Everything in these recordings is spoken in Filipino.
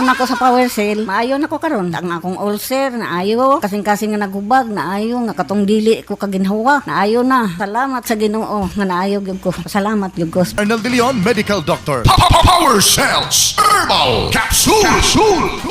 pag-inom nako sa Power Cell, maayo na ko karon. Ang akong ulcer naayo, kasing-kasing nga naghubag naayo, nga katong dili ko kaginhawa naayo na. Salamat sa Ginoo nga naayo gyud ko. Salamat gyud ko. Arnel De Leon, Medical Doctor. Power Cells Herbal Capsule.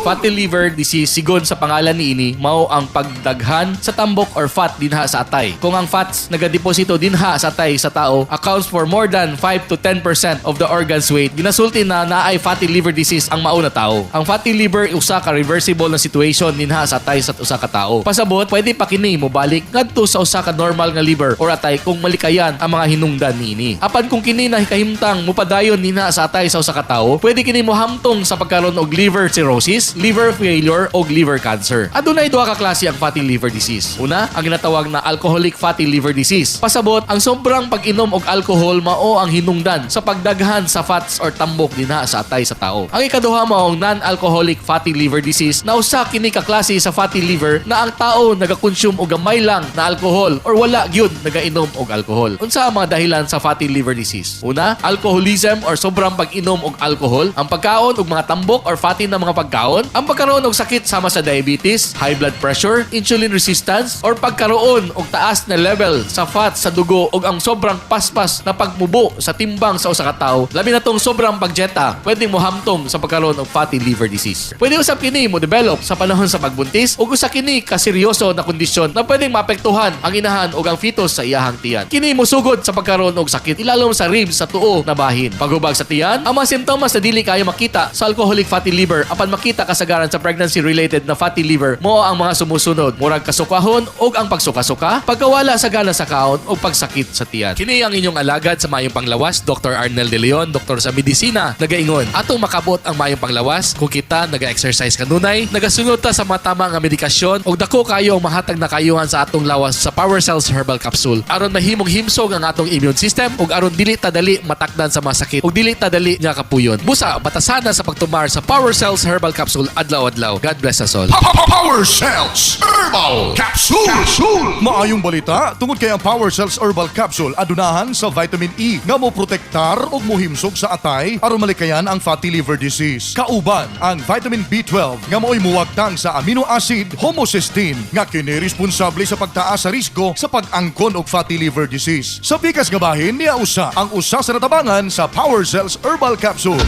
Fatty liver disease, sigon sa pangalan ni ini, mao ang pagdaghan sa tambok or fat dinha sa atay. Kung ang fats nagadeposito dinha sa atay sa tao accounts for more than 5 to 10% of the organ's weight, ginasulti na naay fatty liver disease ang mao na tao. Ang fatty liver usa ka reversible na situation dinha sa atay sa usa ka tao. Pasabot, pwede pa kini mobalik ngadto sa usa ka normal nga liver or atay kung malikayan ang mga hinungdan niini. Apan kung kini nahikahimtang mupadayon dinha sa atay sa usa ka tao, pwede kini mohamtong sa pagkaroon og liver cirrhosis, liver failure o liver cancer. Adunay duha ka klase ang fatty liver disease. Una, ang ginatawag na alcoholic fatty liver disease. Pasabot, ang sobrang pag-inom og alcohol mao ang hinungdan sa pagdaghan sa fats or tambok dinha sa atay sa tao. Ang ikaduha mao ang non-alcoholic fatty liver disease na usa kini ka klase sa fatty liver na ang tao nagakonsume og gamay lang na alcohol or wala gyud nagainom og alcohol. Unsa ang mga dahilan sa fatty liver disease? Una, alcoholism or sobrang pag-inom og alcohol, ang pagkaon og mga tambok or fatty na mga pagkaon, ang pagkaroon og sakit sama sa diabetes, high blood pressure, insulin resistance, or pagkaroon og taas na level sa fat sa dugo og ang sobrang paspas na pagmubo sa timbang sa usa ka tawo, labi na tong sobrang pagjeta, pwedeng mohamtong sa pagkaroon og fatty liver disease. Pwede usab kini mo develop sa panahon sa pagbuntis ug usa kini ka seryoso na kondisyon na pwedeng maapektuhan ang inahan ug ang fetus sa iyahang tiyan. Kini mosugod sa pagkaroon og sakit ilalom sa ribs sa tuo na bahin. Paghubag sa tiyan, ang mga simptomas na dili kayo makita sa alcoholic fatty liver apan makita kasagaran sa pregnancy-related na fatty liver mo ang mga sumusunod: murag kasukahon ug ang pagsuka-suka, pagkawala sa gana sa kaon ug pagsakit sa tiyan. Kini ang inyong alagad sa mayong panglawas, Dr. Arnel De Leon, doktor sa medisina, nagaingon atong makabot ang mayong panglawas kung kita naga-exercise kanunay, nagasunod ta sa mga tama nga medikasyon ug dako kayo ang mahatag na kayuhan sa atong lawas sa Power Cells Herbal Capsule aron mahimong himsog ang atong immune system ug aron dili ta dali matakdan sa mga sakit ug dili ta dali nga kapuyon. Busa batasana sa pagtumar sa Power Cells Herbal Capsule adlaw-adlaw. God bless us all. Power Cells Herbal Capsule. Maayong balita tungod kay ang Power Cells Herbal Capsule adunahan sa vitamin E nga mo protektar ug mohimsog sa atay aron malikayan ang fatty liver disease. Kauban ang vitamin B12 nga mo'y muwagtang sa amino acid homocysteine nga kini responsable sa pagtaas sa risgo sa pag-angkon og fatty liver disease. Sa pikas nga bahin niya ang usa sa natabangan sa Power Cells Herbal Capsule.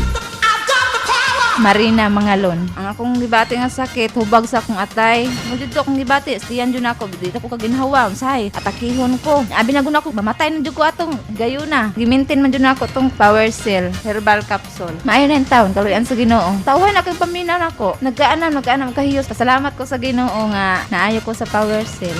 Marina Mangalon. Ang akong gibati nga sakit, hubag sa akong atay. Mudito akong gibati, stiyan dyan ako. Dito ko kaginhawa, unsay, atakihon ko. Abi na guna ako, mamatay na dyan ko atong gayuna. Gimintin man dyan ako tong Power Cell Herbal Capsule. Maayon na yung taon, kaluyan sa Ginoo. Tawhan na kay paminaw na ako. Nagkaanam, kahiyos. Pasalamat ko sa Ginoo nga naayo ko sa Power Cell.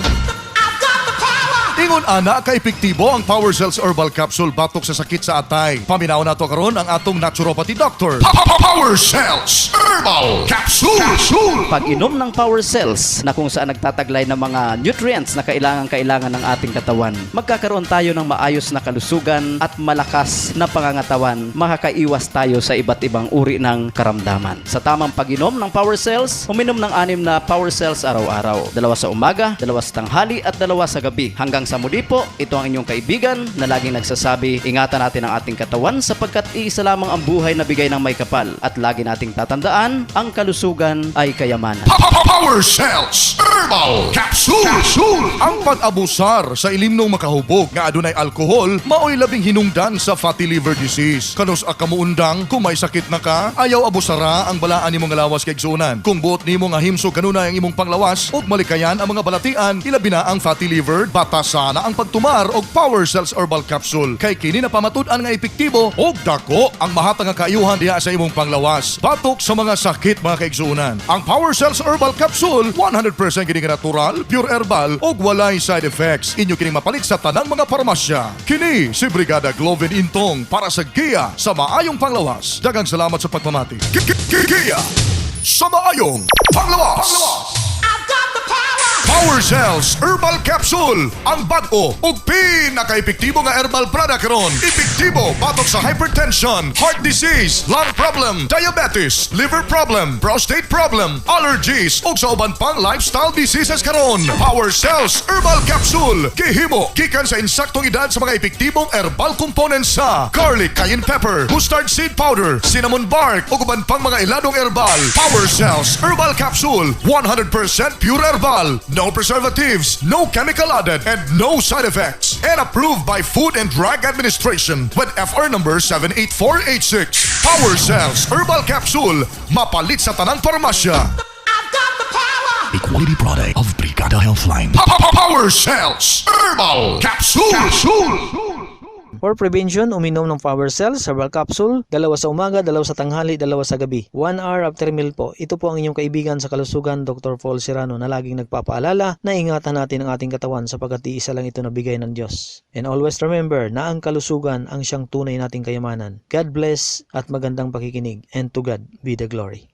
Ingon ana ka epektibo ang Power Cells Herbal Capsule batok sa sakit sa atay. Paminaw nato karon ang atong naturopathy doctor. Power Cells Herbal Capsule. Pag-inom ng Power Cells na kung saan nagtataglay ng mga nutrients na kailangan ng ating katawan, magkakaroon tayo ng maayos na kalusugan at malakas na pangangatawan. Makakaiwas tayo sa iba't ibang uri ng karamdaman. Sa tamang pag-inom ng Power Cells, uminom ng 6 na Power Cells araw-araw. 2 sa umaga, 2 sa tanghali at 2 sa gabi. Hanggang sa muli po, ito ang inyong kaibigan na laging nagsasabi, ingatan natin ang ating katawan sapagkat iisa lamang ang buhay na bigay ng may kapal. At lagi nating tatandaan, ang kalusugan ay kayamanan. Power Cells Herbal Capsule. Ang pag-abusar sa ilimnong makahubog nga adunay alkohol maoy labing hinungdan sa fatty liver disease. Kanus akamuundang kung may sakit na ka, ayaw abusara ang balaan nimong lawas kay igsunan. Kung buot nimo nga himsog kanunay ang imong panglawas ug malikayan ang mga balatian, ilabi na ang fatty liver, batas sana ang pagtumar og Power Cells Herbal Capsule kay kini na pamatud-an nga epektibo og dako ang mahatag nga kaayuhan diha sa imong panglawas batok sa mga sakit mga kaigsunan. Ang Power Cells Herbal Capsule 100% kini nga natural, pure herbal ug walay side effects. Inyo kining mapalit sa tanang mga parmasya. Kini si Brigada Gloven Intong para sa Giya sa maayong panglawas. Daghang salamat sa pagpamati. Giya sa maayong panglawas. I've got the power. Power Cells Herbal Capsule, ang bag-o ug pinaka-epektibo nga herbal product karon. Epektibo batok sa hypertension, heart disease, lung problem, diabetes, liver problem, prostate problem, allergies ug sa uban pang lifestyle diseases karon. Power Cells Herbal Capsule gihimo gikan sa insaktong edad sa mga epektibong herbal components sa garlic, cayenne pepper, mustard seed powder, cinnamon bark ug uban pang mga iladong herbal. Power Cells Herbal Capsule, 100% pure herbal, no preservatives, no chemical added, and no side effects. And approved by Food and Drug Administration with FR number 78486. Power Cells Herbal Capsule, mapalit sa tanang parmasya. A quality product of Brigada Healthline. Power Cells Herbal Capsule. For prevention, uminom ng Power Cells Herbal Capsule, 2 sa umaga, 2 sa tanghali, 2 sa gabi. 1 hour after meal po. Ito po ang inyong kaibigan sa kalusugan, Dr. Paul Serrano, na laging nagpapaalala na ingatan natin ang ating katawan sapagkat iisa lang ito na bigay ng Diyos. And always remember na ang kalusugan ang siyang tunay nating kayamanan. God bless at magandang pakikinig, and to God be the glory.